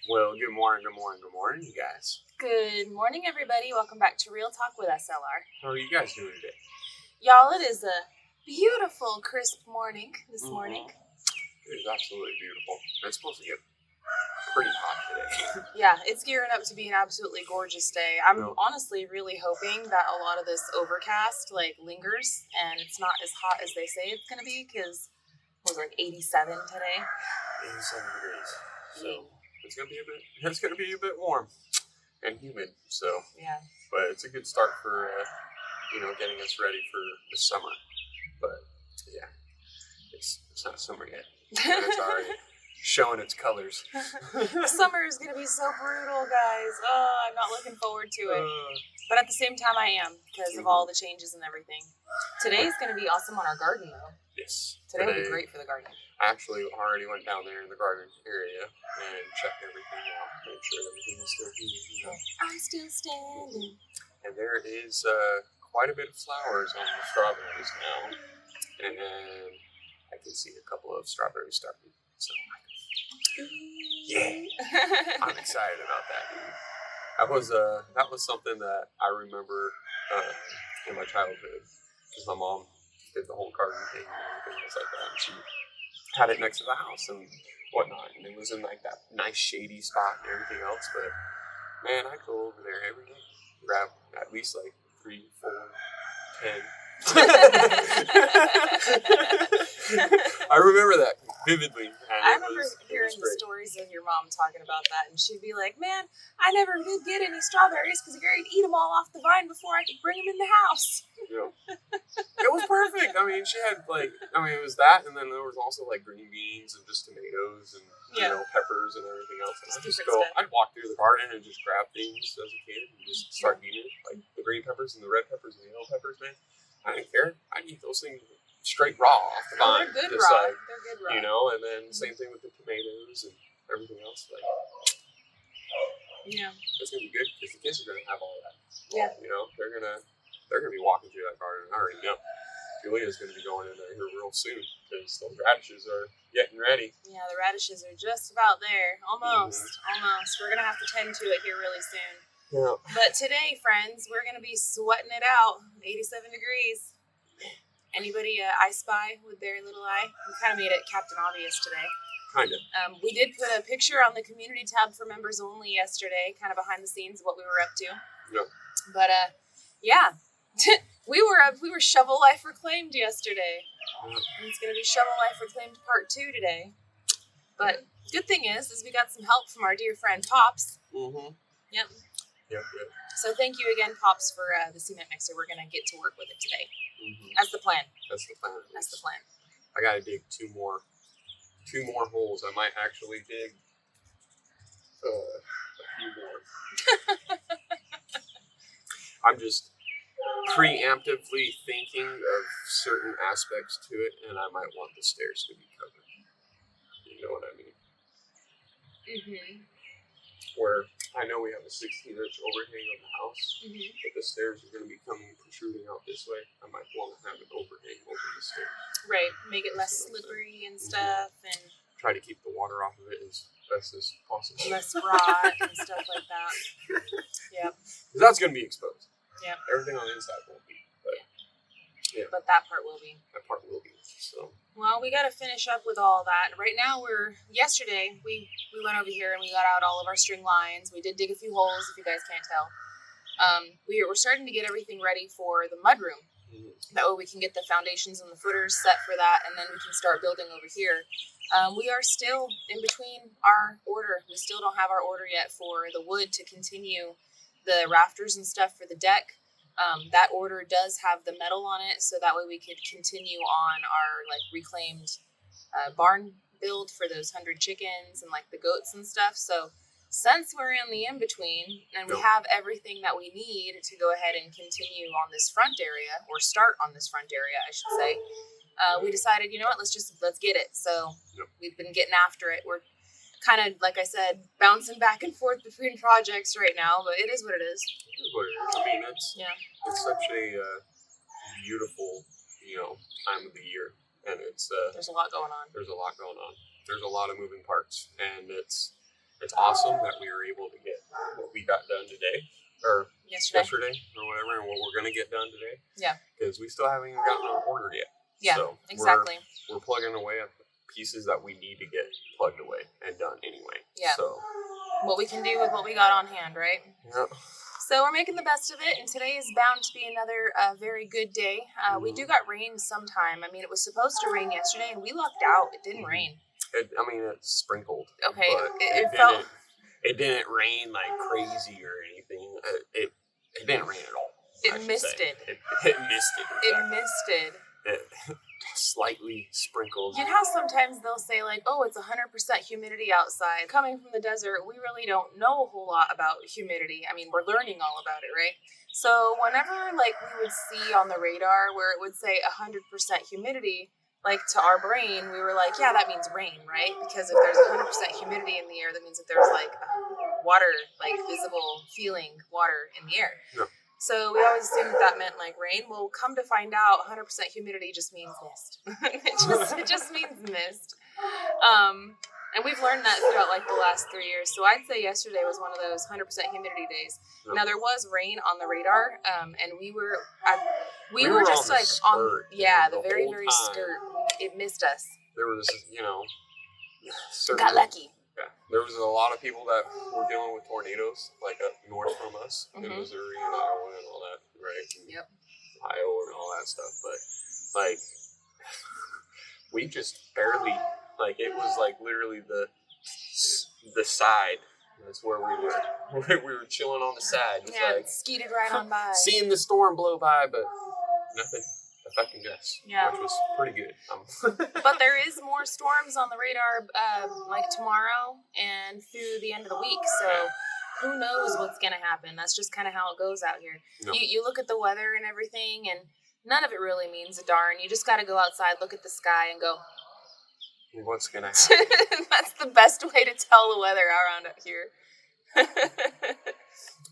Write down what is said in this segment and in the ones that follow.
Well, good morning, you guys. Good morning, everybody. Welcome back to Real Talk with SLR. How are you guys doing today? Y'all, it is a beautiful, crisp morning this morning. It is absolutely beautiful. It's supposed to get pretty hot today. Yeah, it's gearing up to be an absolutely gorgeous day. I'm honestly really hoping that a lot of this overcast lingers and it's not as hot as they say it's going to be, because it was like 87 today. 87 degrees. So it's going to be a bit warm and humid. So yeah, but it's a good start for getting us ready for the summer. But yeah, it's not summer yet. And it's already showing its colors. Summer is going to be so brutal, guys. Oh, I'm not looking forward to it. But at the same time, I am, because of all the changes and everything. Today is going to be awesome on our garden, though. Yes. Today will be great for the garden. I actually already went down there in the garden area and checked everything out, made sure everything was still here. I'm still standing. And there is quite a bit of flowers on the strawberries now. And then I can see a couple of strawberries starting. So, yeah, I'm excited about that. That was something that I remember in my childhood, because my mom did the whole garden thing and everything else like that. And she had it next to the house and whatnot, and it was in like that nice shady spot and everything else. But man, I go over there every day, grab at least like 3, 4, 10. I remember that vividly. I remember hearing the stories of your mom talking about that, and she'd be like, "Man, I never did get any strawberries because Gary'd eat them all off the vine before I could bring them in the house." Yeah. It was perfect. I mean, she had it was that, and then there was also like green beans and just tomatoes and peppers and everything else. And I'd walk through the garden and just grab things as a kid and just start eating it, like the green peppers and the red peppers and the yellow peppers, man. I didn't care. I'd eat those things straight raw off the vine. They're good raw. They're good raw. And then same thing with the tomatoes and everything else. It's gonna be good because the kids are gonna have all that. Yeah. They're gonna be walking through that garden. I already know. Julia's gonna be going in there here real soon because those radishes are getting ready. Yeah, the radishes are just about there. Almost. We're gonna have to tend to it here really soon. Yeah. But today, friends, we're going to be sweating it out. 87 degrees. Anybody I spy with their little eye? We kind of made it Captain Obvious today. Kind of. We did put a picture on the community tab for members only yesterday, kind of behind the scenes of what we were up to. Yeah. But, we were Shovel Life Reclaimed yesterday. And it's going to be Shovel Life Reclaimed Part 2 today. But good thing is we got some help from our dear friend Pops. Mm-hmm. Yep. Yep. So thank you again, Pops, for the cement mixer. We're going to get to work with it today. Mm-hmm. That's the plan. That's the plan. plan. I got to dig two more holes. I might actually dig a few more. I'm just preemptively thinking of certain aspects to it, and I might want the stairs to be covered. You know what I mean? Mm-hmm. Where I know we have a 16-inch overhang on the house, but the stairs are going to be protruding out this way. I might want to have an overhang over the stairs. Right, make it less slippery and stuff, and try to keep the water off of it as best as possible. Less rot and stuff like that. Yep. Because that's going to be exposed. Yep. Everything on the inside won't be, but yeah. But that part will be. That part will be. So. Well, we got to finish up with all that. Right now, yesterday, we went over here and we got out all of our string lines. We did dig a few holes, if you guys can't tell. We're starting to get everything ready for the mudroom. Mm-hmm. That way we can get the foundations and the footers set for that, and then we can start building over here. We are still in between our order. We still don't have our order yet for the wood to continue the rafters and stuff for the deck. That order does have the metal on it, so that way we could continue on our reclaimed barn build for those 100 chickens and the goats and stuff. So since we're in the in-between and we have everything that we need to go ahead and continue on this front area, or start on this front area, I should say, we decided, you know what, let's get it. So we've been getting after it. We're kind of, like I said, bouncing back and forth between projects right now, but it is what it is. It is what it is. I mean, it's such a beautiful, time of the year, and it's there's a lot going on. There's a lot of moving parts, and it's it's awesome that we were able to get what we got done today, or yesterday, or whatever, and what we're gonna get done today. Yeah. Because we still haven't even gotten our order yet. Yeah. So exactly. We're plugging away at the pieces that we need to get plugged away and done anyway. Yeah. So what we can do with what we got on hand, right? Yep. So we're making the best of it, and today is bound to be another very good day. We do got rain sometime. I mean, it was supposed to rain yesterday, and we lucked out. It didn't rain. It sprinkled. Okay, but it didn't rain like crazy or anything. It didn't rain at all. It misted. It misted. Exactly. It misted. It slightly sprinkled. You know how sometimes they'll say like, oh, it's 100% humidity outside. Coming from the desert, we really don't know a whole lot about humidity. I mean, we're learning all about it, right? So whenever like we would see on the radar where it would say 100% humidity, like to our brain, we were like, yeah, that means rain, right? Because if there's 100% humidity in the air, that means that there's like water, like visible feeling water in the air. Yeah. So we always assumed that meant like rain. Well, come to find out, 100% humidity just means mist. it just means mist. And we've learned that throughout like the last 3 years. So I'd say yesterday was one of those 100% humidity days. Yep. Now there was rain on the radar, and we were just like on the very skirt. It missed us. There was got lucky. Yeah, there was a lot of people that were dealing with tornadoes, like up north from us, in Missouri and Iowa and all that, right? And yep. Ohio and all that stuff. But, like, we just barely, like, it was, like, literally the side. That's where we were. We were chilling on the side. Just it skeeted right on by. Seeing the storm blow by, but nothing affecting us, which was pretty good. But there is more storms on the radar, like tomorrow and through the end of the week. So who knows what's going to happen? That's just kind of how it goes out here. No. You look at the weather and everything, and none of it really means a darn. You just got to go outside, look at the sky, and go, what's going to happen? That's the best way to tell the weather around up here.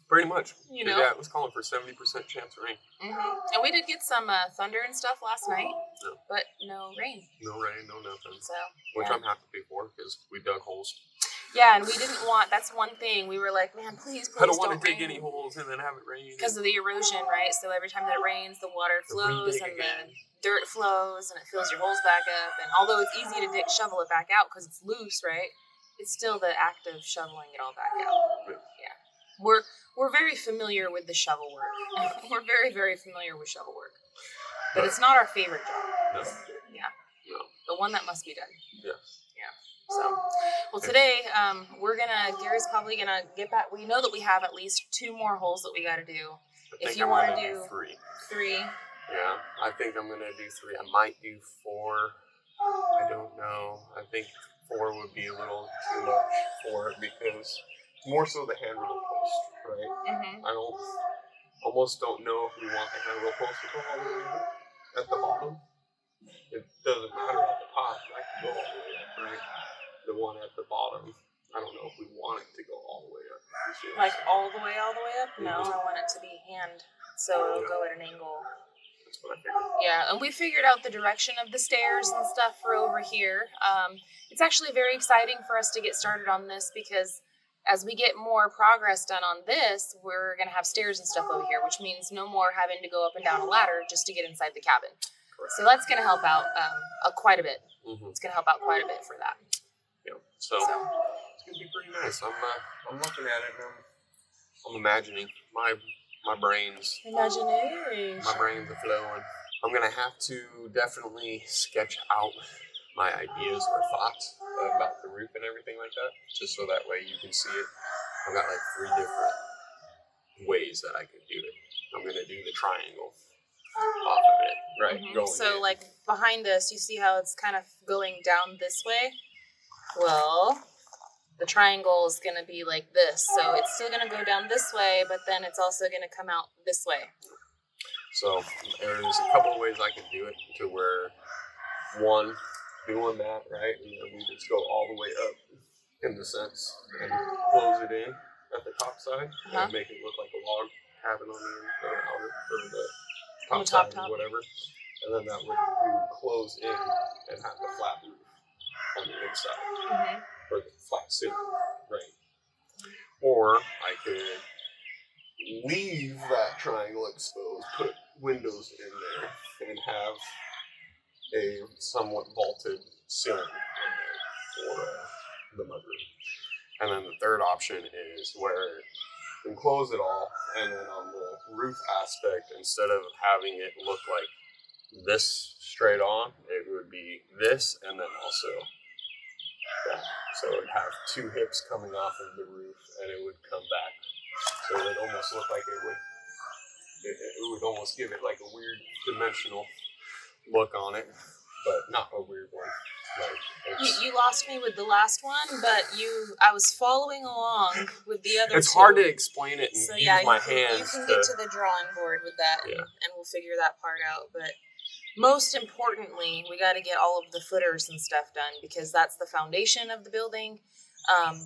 Pretty much. You know? Yeah, it was calling for 70% chance of rain. And we did get some thunder and stuff last night, but no rain. No rain, no nothing. So, which I'm happy for, because we dug holes. Yeah, and we didn't want, that's one thing. We were like, man, please I don't want to dig any holes and then have it rain. Because of the erosion, right? So every time that it rains, the water flows and the dirt flows and it fills your holes back up. And although it's easy to shovel it back out because it's loose, right? It's still the act of shoveling it all back out. Yeah. We're very familiar with the shovel work. We're very, very familiar with shovel work. But it's not our favorite job. No. Yeah. No. The one that must be done. Yeah. Yeah. So, well, today, Gary's probably gonna get back. We know that we have at least 2 more holes that we got to do. If you want to do 3. 3. Yeah, I think I'm gonna do 3. I might do 4. I don't know. I think 4 would be a little too much for it because more so the handrail post, right? I almost don't know if we want the handrail post to go all the way up at the bottom. It doesn't matter at the top. I can go all the way up, right? The one at the bottom, I don't know if we want it to go all the way up. Like all the way up? No, I want it to be hand, so it'll go at an angle. That's what I figured. Yeah, and we figured out the direction of the stairs and stuff for over here. It's actually very exciting for us to get started on this because as we get more progress done on this, we're going to have stairs and stuff over here, which means no more having to go up and down a ladder just to get inside the cabin. Correct. So that's going to help out quite a bit. It's going to help out quite a bit for that. Yeah. So it's going to be pretty nice. I'm looking at it and I'm imagining my brains. Imaginary. My brains are flowing. I'm going to have to definitely sketch out my ideas or thoughts about the roof and everything like that, just so that way you can see it. I've got like 3 different ways that I could do it. I'm going to do the triangle off of it, right? So like behind us, you see how it's kind of going down this way? Well, the triangle is going to be like this. So it's still going to go down this way, but then it's also going to come out this way. So there's a couple of ways I can do it to where, one, doing that, right, and then we just go all the way up in the sense and close it in at the top side and make it look like a log cabin on the outer or the top side or whatever, and then that would we would close in and have the flat roof on the inside or the flat ceiling. Right. Or I could leave that triangle exposed, put windows in there, and have a somewhat vaulted ceiling in there for the mudroom. And then the third option is where you enclose it all, and then on the roof aspect, instead of having it look like this straight on, it would be this, and then also that. So it would have two hips coming off of the roof, and it would come back. So it would almost look like it would almost give it like a weird dimensional look on it, but not a weird one. Like you lost me with the last one, but I was following along with the other it's two. hard to explain it and So use yeah, my you hands. can get to the drawing board with that, and we'll figure that part out. But most importantly, we got to get all of the footers and stuff done, because that's the foundation of the building.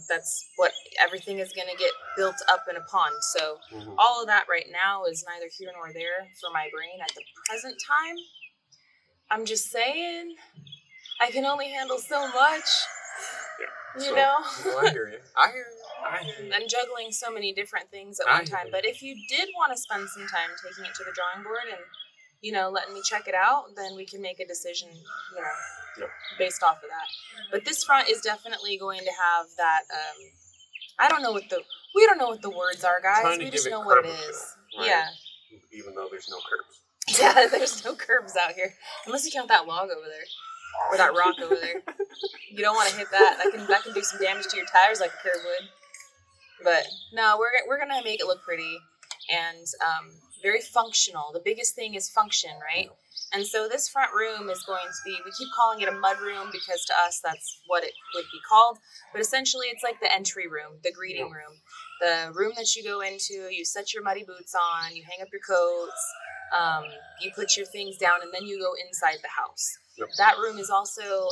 That's what everything is going to get built up and upon. So all of that right now is neither here nor there for my brain at the present time. I'm just saying, I can only handle so much. Yeah. You know? Well, I hear you. I hear you. I'm juggling so many different things at one time. But if you did want to spend some time taking it to the drawing board and, letting me check it out, then we can make a decision, based off of that. But this front is definitely going to have that, we don't know what the words are, guys. We just know what it is. Right? Yeah. Even though there's no curbs. Yeah, there's no curbs out here. Unless you count that log over there. Or that rock over there. You don't want to hit that. That can do some damage to your tires like a curb would. But no, we're gonna make it look pretty and very functional. The biggest thing is function, right? And so this front room is going to be, we keep calling it a mud room because to us that's what it would be called. But essentially it's like the entry room, the greeting room. The room that you go into, you set your muddy boots on, you hang up your coats, you put your things down, and then you go inside the house. Yep. That room is also,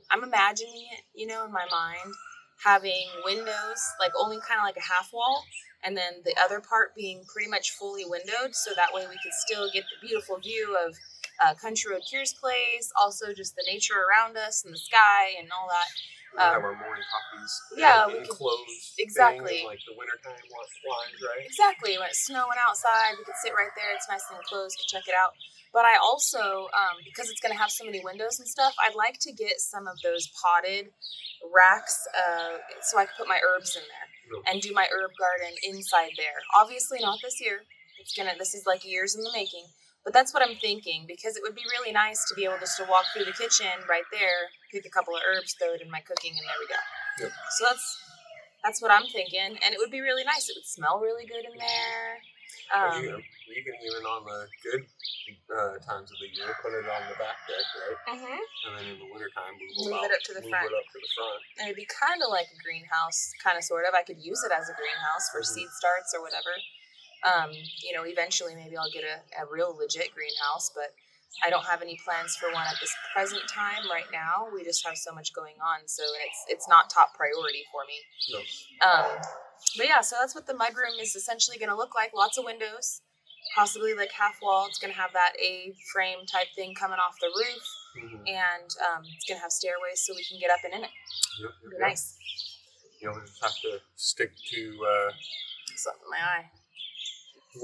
I'm imagining it, in my mind, having windows, like only kind of like a half wall, and then the other part being pretty much fully windowed, so that way we could still get the beautiful view of Country Road Cure's place, also just the nature around us and the sky and all that. Have our morning coffees. Yeah, we enclosed. Exactly. Like the wintertime lines, right? Exactly. When it's snowing outside, we could sit right there. It's nice and enclosed. Could check it out. But I also, because it's going to have so many windows and stuff, I'd like to get some of those potted racks so I could put my herbs in there and do my herb garden inside there. Obviously not this year. This is like years in the making. But that's what I'm thinking, because it would be really nice to be able just to walk through the kitchen right there, pick a couple of herbs, throw it in my cooking, and there we go. Yep. So that's what I'm thinking, and it would be really nice. It would smell really good in there. You can even on the good times of the year put it on the back deck, right? Mm-hmm. And then in the wintertime, move it up to the front. And it'd be kind of like a greenhouse, kind of sort of. I could use it as a greenhouse for seed starts or whatever. Eventually maybe I'll get a real legit greenhouse, but I don't have any plans for one at this present time right now. We just have so much going on, so it's not top priority for me. No. But yeah, so that's what the mudroom is essentially going to look like. Lots of windows, possibly like half wall. It's going to have that A-frame type thing coming off the roof, and it's going to have stairways so we can get up and in it. Yep. Be nice. You'll just have to stick to... something in my eye.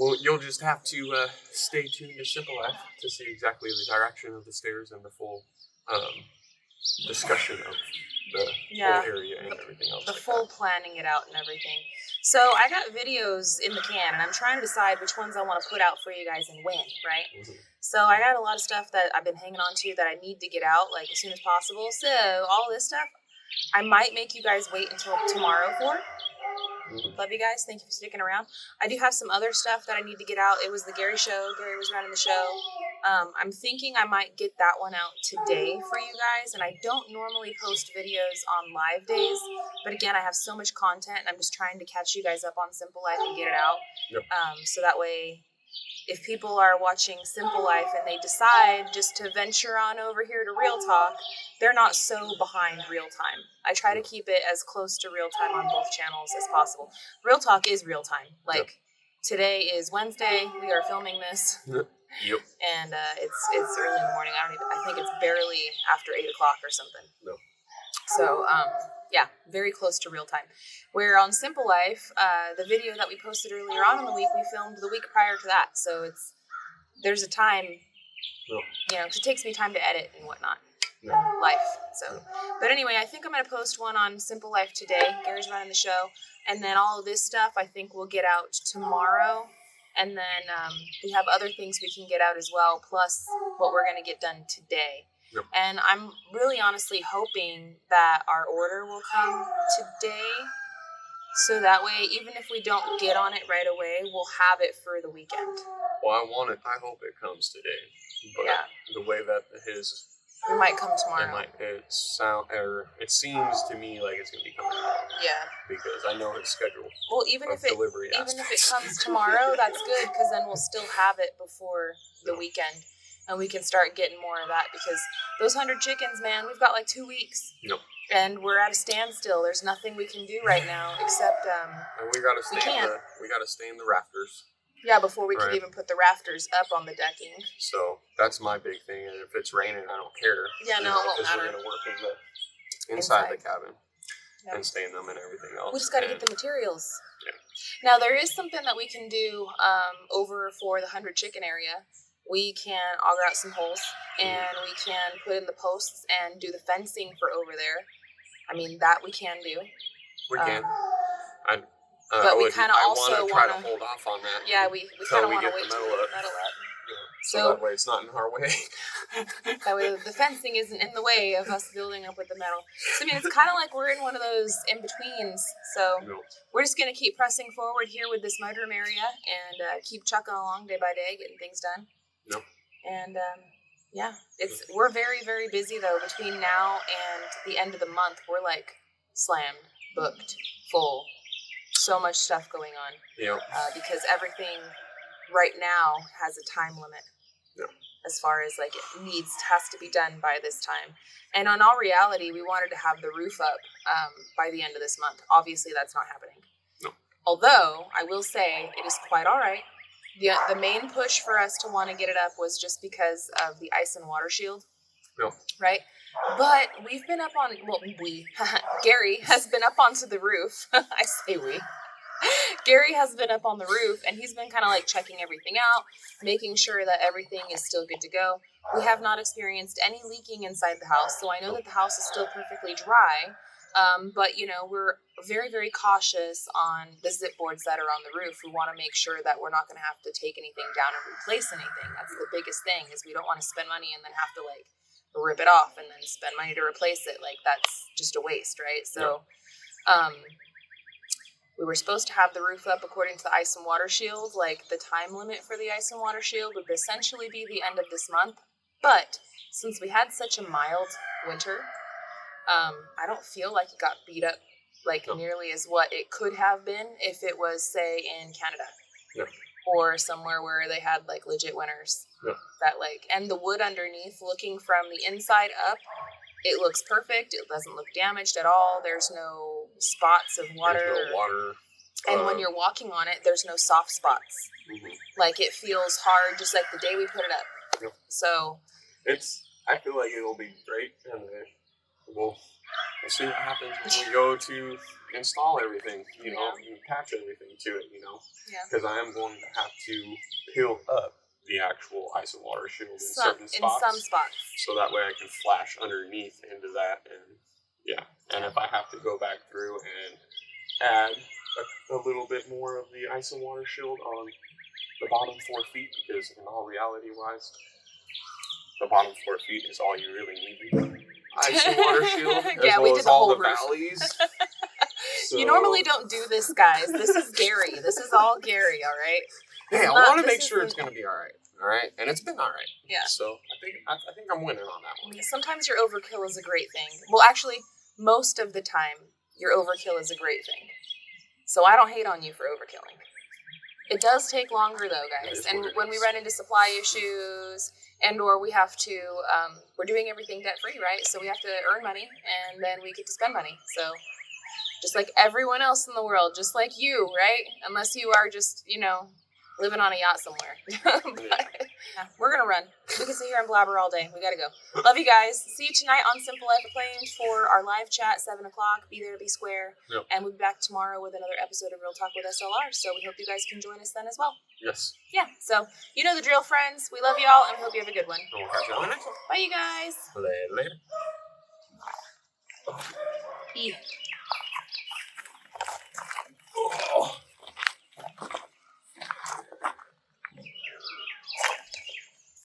Well, you'll just have to stay tuned to Simple Life to see exactly the direction of the stairs and the full discussion of the whole area and everything else. The full planning it out and everything. So I got videos in the can, and I'm trying to decide which ones I want to put out for you guys and when, right? Mm-hmm. So I got a lot of stuff that I've been hanging on to that I need to get out like as soon as possible. So all this stuff, I might make you guys wait until tomorrow for. Love you guys. Thank you for sticking around. I do have some other stuff that I need to get out. It was the Gary show. Gary was running the show. I'm thinking I might get that one out today for you guys. And I don't normally post videos on live days. But again, I have so much content. And I'm just trying to catch you guys up on Simple Life and get it out. Yep. So that way, if people are watching Simple Life and they decide just to venture on over here to Real Talk, they're not so behind Real Time. I try to keep it as close to Real Time on both channels as possible. Real Talk is real time. Like, today is Wednesday. We are filming this. Yep. And it's early in the morning. I think it's barely after 8 o'clock or something. No. So, Yeah, very close to real time. Where on Simple Life, the video that we posted earlier on in the week, we filmed the week prior to that. So there's a time, it takes me time to edit and whatnot. Life. So, but anyway, I think I'm going to post one on Simple Life today. Gary's running the show. And then all of this stuff, I think we'll get out tomorrow. And then we have other things we can get out as well, plus what we're going to get done today. Yep. And I'm really honestly hoping that our order will come today. So that way, even if we don't get on it right away, we'll have it for the weekend. Well, I hope it comes today. But the way that it might come tomorrow. It seems to me like it's going to be coming tomorrow. Yeah. Because I know his schedule. Well, even if it comes tomorrow, that's good, because then we'll still have it before the weekend. And we can start getting more of that, because those 100 chickens, man, we've got like 2 weeks. Yep. And we're at a standstill. There's nothing we can do right now except and we got to stay in the rafters. Yeah, before we can even put the rafters up on the decking. So that's my big thing. And if it's raining, I don't care. Yeah, no, it won't matter. We're going to work inside the cabin and stain them and everything else. We just got to get the materials. Yeah. Now, there is something that we can do over for the 100 chicken area. We can auger out some holes, and we can put in the posts and do the fencing for over there. I mean, that we can do. We can. But we kind of also want to try to hold off on that. Yeah, we kind of want to wait till to get the metal up. So that way it's not in our way. That way the fencing isn't in the way of us building up with the metal. So, I mean, it's kind of like we're in one of those in-betweens. So we're just going to keep pressing forward here with this mudroom area and keep chucking along day by day, getting things done. No. And, we're very, very busy, though. Between now and the end of the month, we're, like, slammed, booked, full. So much stuff going on. Yeah. Because everything right now has a time limit. Yeah. As far as like it has to be done by this time. And in all reality, we wanted to have the roof up by the end of this month. Obviously, that's not happening. No. Although I will say it is quite all right. The main push for us to want to get it up was just because of the ice and water shield. No. Right? But we've been up on, Gary has been up onto the roof. I say we. Gary has been up on the roof, and he's been kind of like checking everything out, making sure that everything is still good to go. We have not experienced any leaking inside the house, so I know that the house is still perfectly dry. But, we're very, very cautious on the zip boards that are on the roof. We want to make sure that we're not going to have to take anything down and replace anything. That's the biggest thing, is we don't want to spend money and then have to, rip it off and then spend money to replace it. That's just a waste, right? So, we were supposed to have the roof up according to the ice and water shield. The time limit for the ice and water shield would essentially be the end of this month. But since we had such a mild winter, I don't feel like it got beat up nearly as what it could have been if it was, say, in Canada. Yeah. Or somewhere where they had legit winters. Yeah. That and the wood underneath, looking from the inside up, it looks perfect. It doesn't look damaged at all. There's no spots of water. There's no water. And when you're walking on it, there's no soft spots. Mm-hmm. It feels hard, just like the day we put it up. Yep. So I feel like it'll be great, and we'll see what happens when we go to install everything, and patch everything to it, Because I am going to have to peel up the actual ice and water shield in certain spots. In some spots. So that way I can flash underneath into that, and if I have to go back through and add a little bit more of the ice and water shield on the bottom 4 feet, because in all reality-wise, the bottom 4 feet is all you really need. Ice and water shield, as well as all the valleys. So, you normally don't do this, guys. This is Gary. This is all Gary, all right? Hey, I want to make sure it's going to be all right? And it's been all right. Yeah. So I think I'm winning on that one. Sometimes your overkill is a great thing. Well, actually, most of the time, your overkill is a great thing. So I don't hate on you for overkilling. It does take longer, though, guys. And when we run into supply issues, or we have to, we're doing everything debt-free, right? So we have to earn money, and then we get to spend money. So just like everyone else in the world, just like you, right? Unless you are just, living on a yacht somewhere. But, yeah, we're gonna run. We can sit here and blabber all day. We gotta go. Love you guys. See you tonight on Simple Life Reclaimed for our live chat, 7 o'clock. Be there, be square. Yep. And we'll be back tomorrow with another episode of Real Talk with SLR. So we hope you guys can join us then as well. Yes. Yeah. So you know the drill, friends. We love you all, and we hope you have a good one. And we'll catch you on the next one. Bye, you guys. Later. Yeah.